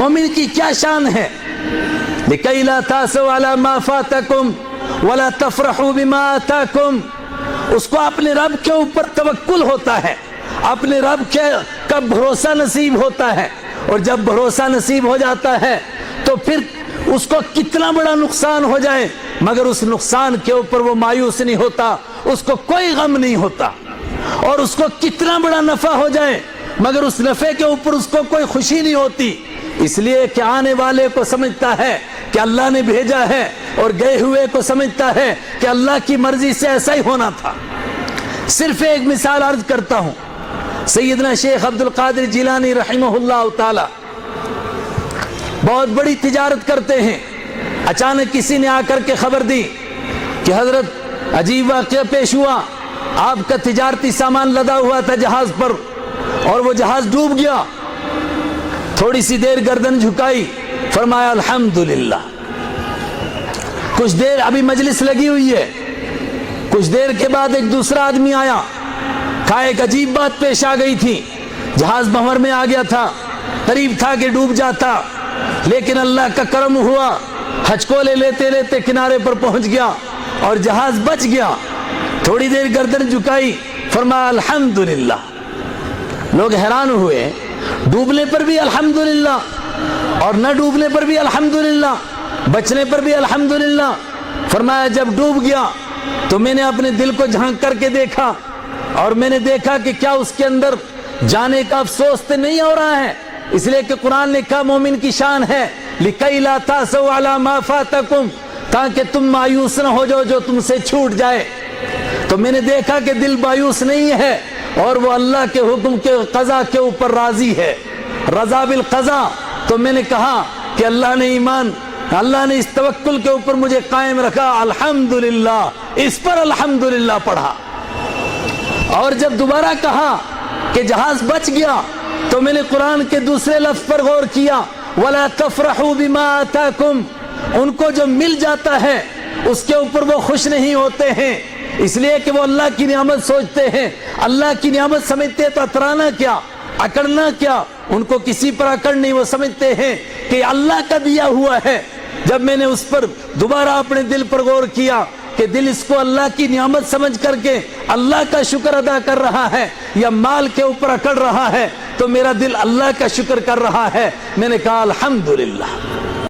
مومن کی کیا شان ہے؟ لِكَيْ لَا تَأْسَوْا عَلَى مَا فَاتَكُمْ وَلَا تَفْرَحُوا بِمَا آتَاكُمْ. اس کو اپنے رب کے اوپر توکل ہوتا ہے، اپنے رب کا بھروسہ نصیب ہوتا ہے، اور جب بھروسہ نصیب ہو جاتا ہے تو پھر اس کو کتنا بڑا نقصان ہو جائے مگر اس نقصان کے اوپر وہ مایوس نہیں ہوتا، اس کو کوئی غم نہیں ہوتا، اور اس کو کتنا بڑا نفع ہو جائے مگر اس نفع کے اوپر اس کو کوئی خوشی نہیں ہوتی، اس لیے کہ آنے والے کو سمجھتا ہے کہ اللہ نے بھیجا ہے، اور گئے ہوئے کو سمجھتا ہے کہ اللہ کی مرضی سے ایسا ہی ہونا تھا. صرف ایک مثال عرض کرتا ہوں. سیدنا شیخ عبد القادر جیلانی رحمہ اللہ تعالی بہت بڑی تجارت کرتے ہیں. اچانک کسی نے آ کر کے خبر دی کہ حضرت عجیب واقعہ پیش ہوا، آپ کا تجارتی سامان لدا ہوا تھا جہاز پر اور وہ جہاز ڈوب گیا. تھوڑی سی دیر گردن جھکائی، فرمایا الحمدللہ. کچھ دیر ابھی مجلس لگی ہوئی ہے، کچھ دیر کے بعد ایک دوسرا آدمی آیا، کہا ایک عجیب بات پیش آ گئی تھی، جہاز بحر میں آ گیا تھا، قریب تھا کہ ڈوب جاتا، لیکن اللہ کا کرم ہوا، ہچکولے لیتے لیتے کنارے پر پہنچ گیا اور جہاز بچ گیا. تھوڑی دیر گردن جھکائی، فرمایا الحمدللہ. لوگ حیران ہوئے، ڈوبنے پر بھی الحمدللہ اور نہ ڈوبنے پر بھی الحمدللہ، بچنے پر بھی الحمدللہ. فرمایا جب ڈوب گیا تو میں نے اپنے دل کو جھانک کر کے دیکھا اور میں نے دیکھا کہ کیا اس کے اندر جانے کا افسوس تو نہیں ہو رہا ہے، اس لیے کہ قرآن نے کہا مومن کی شان ہے لِكَيْ لَا تَأْسَوْا عَلَى مَا فَاتَكُمْ، تاکہ تم مایوس نہ ہو جاؤ جو تم سے چھوٹ جائے. تو میں نے دیکھا کہ دل مایوس نہیں ہے اور وہ اللہ کے حکم کے قضا کے اوپر راضی ہے، رضا بالقضا. تو میں نے کہا کہ اللہ نے اس توکل کے اوپر مجھے قائم رکھا، الحمدللہ، اس پر الحمدللہ پڑھا. اور جب دوبارہ کہا کہ جہاز بچ گیا تو میں نے قرآن کے دوسرے لفظ پر غور کیا، وَلَا تَفْرَحُوا بِمَا آتَاكُمْ. ان کو جو مل جاتا ہے اس کے اوپر وہ خوش نہیں ہوتے ہیں، اس لیے کہ وہ اللہ کی نعمت سوچتے ہیں. اللہ کی نعمت سمجھتے تو اترانا کیا، اکڑنا کیا، ان کو کسی پر اکڑ نہیں. وہ سمجھتے ہیں کہ اللہ کا دیا ہوا ہے. جب میں نے اس پر دوبارہ اپنے دل پر غور کیا کہ دل اس کو اللہ کی نعمت سمجھ کر کے اللہ کا شکر ادا کر رہا ہے یا مال کے اوپر اکڑ رہا ہے، تو میرا دل اللہ کا شکر کر رہا ہے. میں نے کہا الحمدللہ.